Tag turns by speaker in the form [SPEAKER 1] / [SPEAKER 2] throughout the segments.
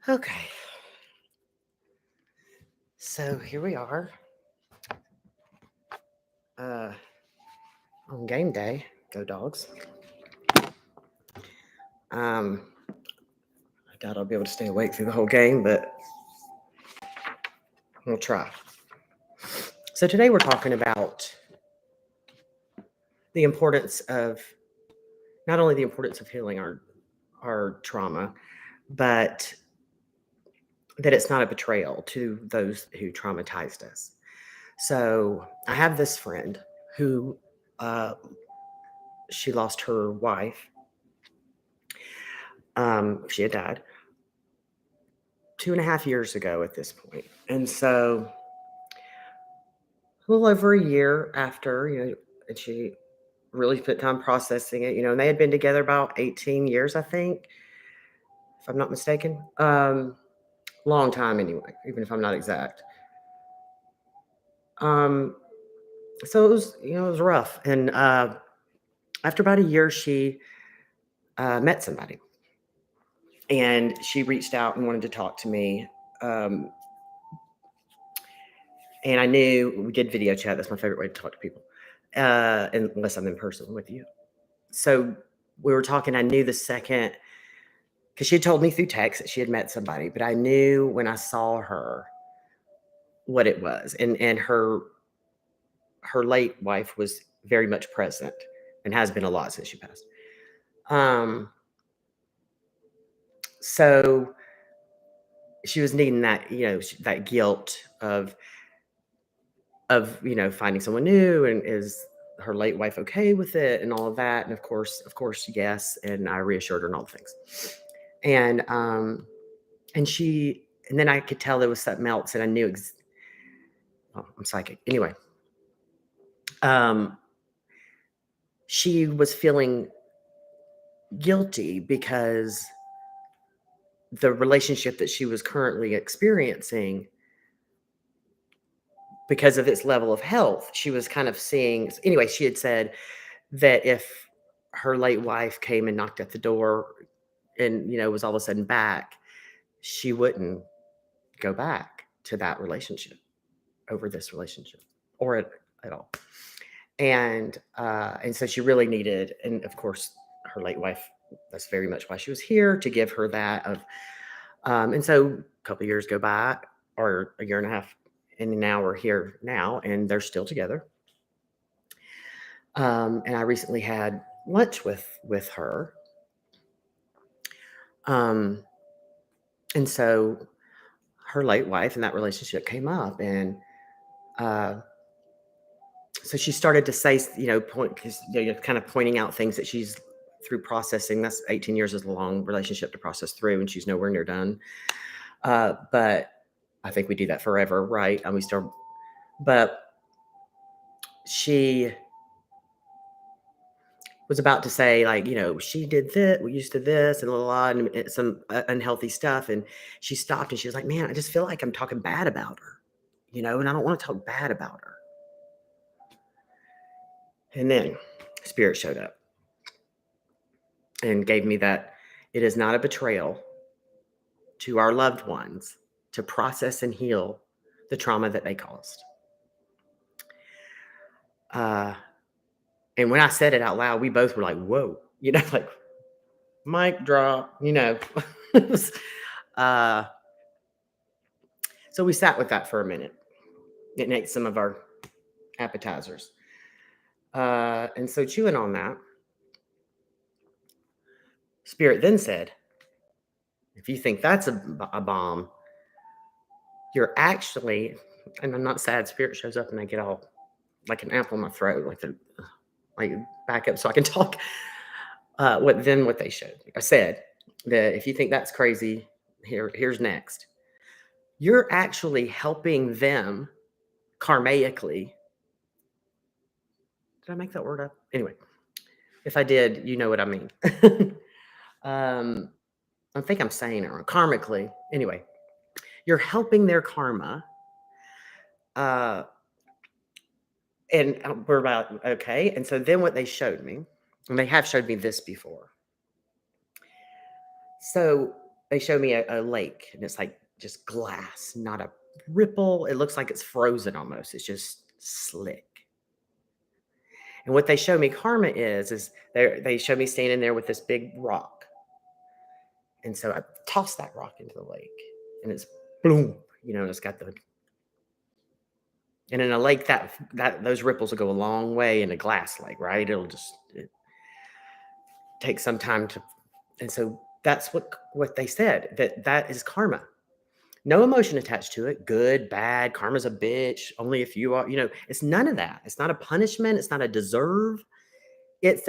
[SPEAKER 1] Okay, so here we are uh, on game day. Go dogs. I doubt I'll be able to stay awake through the whole game, but we'll try. So today we're talking about the importance of not only the importance of healing our trauma, but that it's not a betrayal to those who traumatized us. So I have this friend who uh, she lost her wife. She had died 2.5 years ago at this point. And so a little over a year after, and she really put time processing it, and they had been together about 18 years, I think, if I'm not mistaken. Long time anyway, even if I'm not exact. Um, so it was rough. And after about a year, she met somebody and she reached out and wanted to talk to me. Um, and I knew we did video chat. That's my favorite way to talk to people, unless I'm in person with you. So we were talking. I knew the second, because she had told me through text that she had met somebody, but I knew when I saw her what it was. And her late wife was very much present and has been a lot since she passed. So she was needing that, that guilt of finding someone new, and is her late wife okay with it and all of that. And of course yes, and I reassured her and all the things. And then I could tell there was something else, and I knew I'm psychic anyway. She was feeling guilty because the relationship that she was currently experiencing, because of its level of health, she was kind of seeing. Anyway, she had said that if her late wife came and knocked at the door and was all of a sudden back, she wouldn't go back to that relationship over this relationship, or at all. And so she really needed, and of course her late wife, that's very much why she was here, to give her that of. And so a couple of years go by, or a year and a half, and now we're here now, and they're still together. And I recently had lunch with her. And so her late wife and that relationship came up, and so she started to say, point, because kind of pointing out things that she's through processing. That's 18 years is a long relationship to process through, and she's nowhere near done. But I think we do that forever, right? And we still, but she was about to say, like, she did this, we used to this, and and some unhealthy stuff. And she stopped and she was like, man, I just feel like I'm talking bad about her, and I don't want to talk bad about her. And then Spirit showed up and gave me that it is not a betrayal to our loved ones to process and heal the trauma that they caused. And when I said it out loud, we both were like, whoa, like mic drop, It was, so we sat with that for a minute and ate some of our appetizers. And so chewing on that, Spirit then said, if you think that's a bomb, you're actually, and I'm not sad, Spirit shows up and I get all like an apple in my throat, like back up so I can talk. What they showed me, I said that if you think that's crazy, here's next. You're actually helping them karmaically. Did I make that word up? Anyway, if I did, you know what I mean. I think I'm saying it wrong. Karmically. Anyway, you're helping their karma. And we're about, okay. And so then what they showed me, and they have showed me this before. So they show me a lake, and it's like just glass, not a ripple. It looks like it's frozen almost. It's just slick. And what they show me karma is they show me standing there with this big rock. And so I toss that rock into the lake, and it's boom, and it's got the, and in a lake that those ripples will go a long way in a glass lake, right? It takes some time to, and so that's what they said, that is karma. No emotion attached to it. Good, bad, karma's a bitch. Only if you are, it's none of that. It's not a punishment. It's not a deserve. It's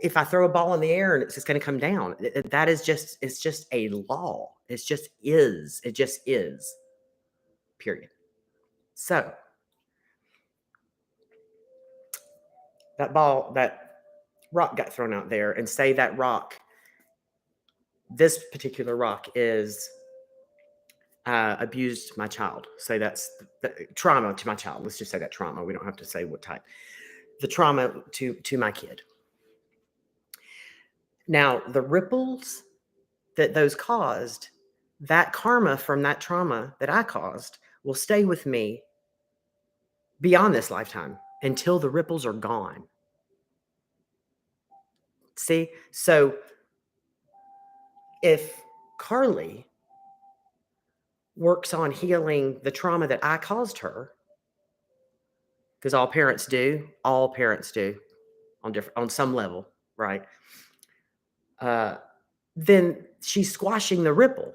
[SPEAKER 1] if I throw a ball in the air and it's just going to come down, that is it's just a law. It just is. It just is. Period. So that rock got thrown out there, and say that rock, this particular rock is abused my child. Say that's the trauma to my child. Let's just say that trauma. We don't have to say what type. The trauma to my kid. Now, the ripples that those caused, that karma from that trauma that I caused will stay with me beyond this lifetime until the ripples are gone. See? So if Carly works on healing the trauma that I caused her, because all parents do on some level, right? Then she's squashing the ripple.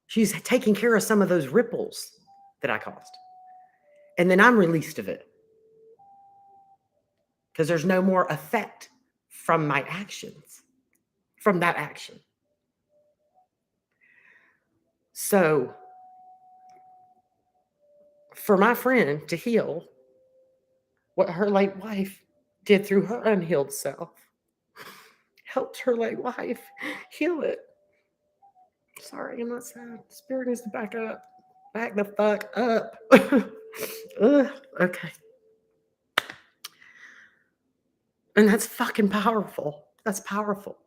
[SPEAKER 1] She's taking care of some of those ripples that I caused. And then I'm released of it. Because there's no more effect from my actions, from that action. So for my friend to heal what her late wife did through her unhealed self, helped her late wife heal it. Sorry, I'm not sad. Spirit needs to back up. Back the fuck up. Okay. And that's fucking powerful. That's powerful.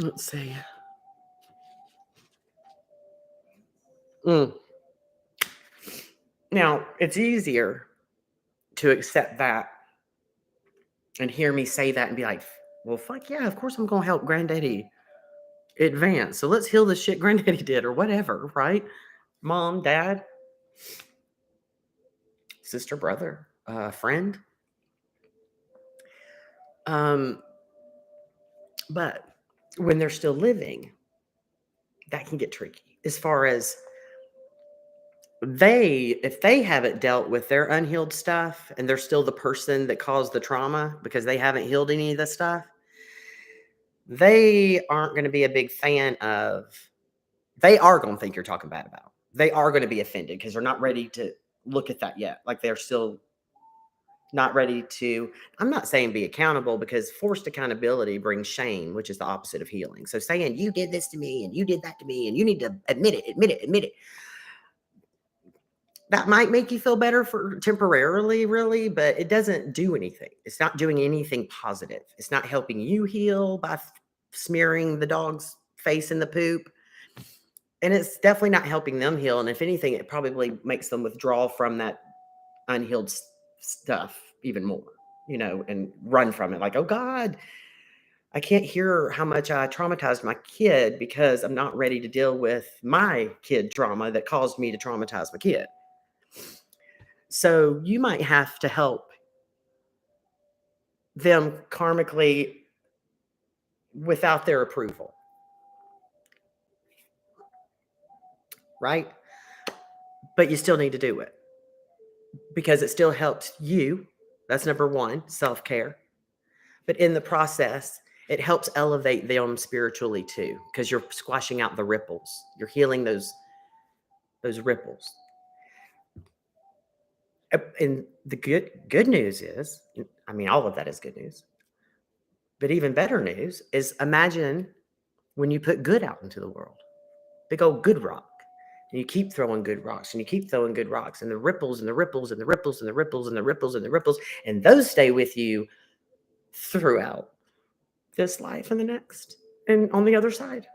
[SPEAKER 1] Let's see. Now, it's easier to accept that and hear me say that and be like, well, fuck yeah, of course I'm going to help Granddaddy advance. So let's heal the shit Granddaddy did or whatever, right? Mom, dad, sister, brother, friend. But when they're still living, that can get tricky as far as if they haven't dealt with their unhealed stuff and they're still the person that caused the trauma because they haven't healed any of the stuff, they aren't going to be a big fan of, they are going to think you're talking bad about. They are going to be offended because they're not ready to look at that yet. Like they're still not ready to, I'm not saying be accountable, because forced accountability brings shame, which is the opposite of healing. So saying you did this to me and you did that to me and you need to admit it. That might make you feel better for temporarily, really, but it doesn't do anything. It's not doing anything positive. It's not helping you heal by smearing the dog's face in the poop. And it's definitely not helping them heal. And if anything, it probably makes them withdraw from that unhealed stuff even more, and run from it. Like, oh God, I can't hear how much I traumatized my kid because I'm not ready to deal with my kid trauma that caused me to traumatize my kid. So you might have to help them karmically without their approval. Right? But you still need to do it because it still helps you. That's number one, self-care. But in the process, it helps elevate them spiritually too, because you're squashing out the ripples. You're healing those ripples. And the good news is, I mean, all of that is good news. But even better news is, imagine when you put good out into the world. Big old good rock. And you keep throwing good rocks, and you keep throwing good rocks, and the ripples and the ripples and the ripples and the ripples and the ripples and the ripples, and those stay with you throughout this life and the next and on the other side.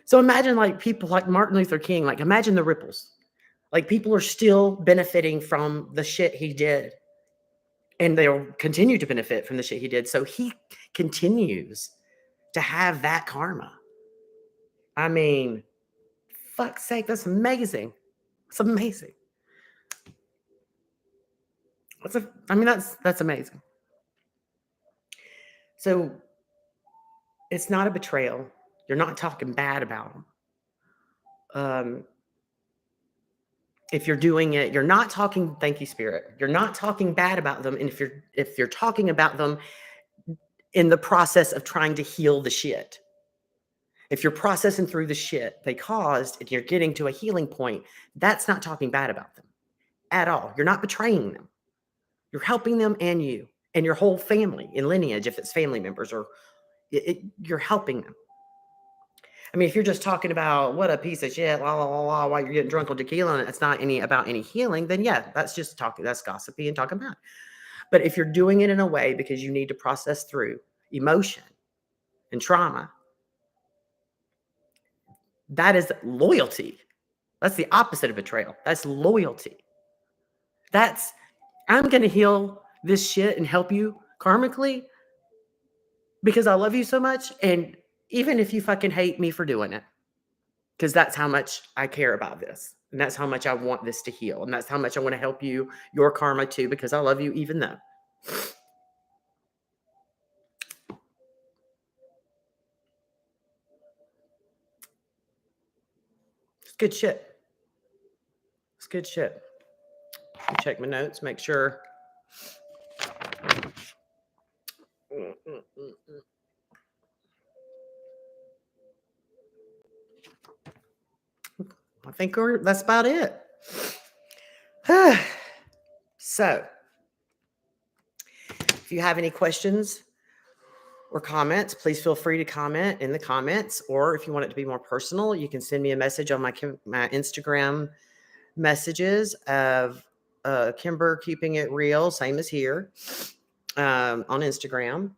[SPEAKER 1] So imagine like people like Martin Luther King, like imagine the ripples. Like people are still benefiting from the shit he did. And they'll continue to benefit from the shit he did. So he continues to have that karma. I mean, fuck's sake, that's amazing. It's amazing. That's amazing. So it's not a betrayal. You're not talking bad about them. If you're doing it, you're not talking, thank you, Spirit. You're not talking bad about them. And if you're talking about them in the process of trying to heal the shit, if you're processing through the shit they caused and you're getting to a healing point, that's not talking bad about them at all. You're not betraying them. You're helping them and you and your whole family and lineage, if it's family members, or you're helping them. I mean, if you're just talking about what a piece of shit, la la la la, while you're getting drunk on tequila, and it's not about any healing, then yeah, that's just talking. That's gossipy and talking bad. But if you're doing it in a way because you need to process through emotion and trauma, that is loyalty. That's the opposite of betrayal. That's loyalty. That's, I'm going to heal this shit and help you karmically because I love you so much. And even if you fucking hate me for doing it, because that's how much I care about this. And that's how much I want this to heal. And that's how much I want to help you, your karma too, because I love you even though. It's good shit. It's good shit. Check my notes, make sure. I think that's about it. So, if you have any questions or comments, please feel free to comment in the comments. Or if you want it to be more personal, you can send me a message on my Instagram messages of Kimber Keeping It Real, same as here on Instagram.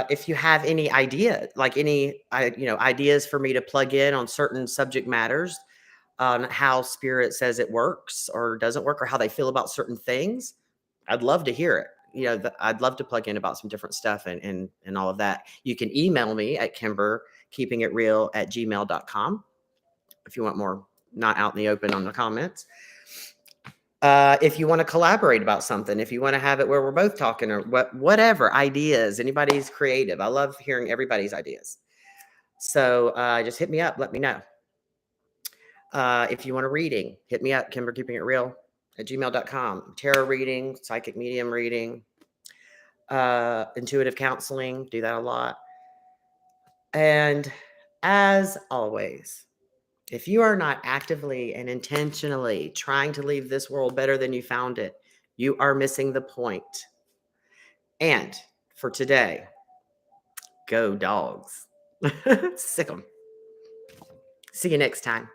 [SPEAKER 1] If you have any idea, like any ideas for me to plug in on certain subject matters, on how spirit says it works or doesn't work, or how they feel about certain things, I'd love to hear it. I'd love to plug in about some different stuff and all of that. You can email me at kimberkeepingitreal@gmail.com if you want more, not out in the open on the comments. If you want to collaborate about something, if you want to have it where we're both talking, or whatever ideas, anybody's creative. I love hearing everybody's ideas. So just hit me up. Let me know. If you want a reading, hit me up, kimberkeepingitreal@gmail.com. Tarot reading, psychic medium reading, intuitive counseling, do that a lot. And as always, if you are not actively and intentionally trying to leave this world better than you found it, you are missing the point. And for today, go dogs. Sick 'em. See you next time.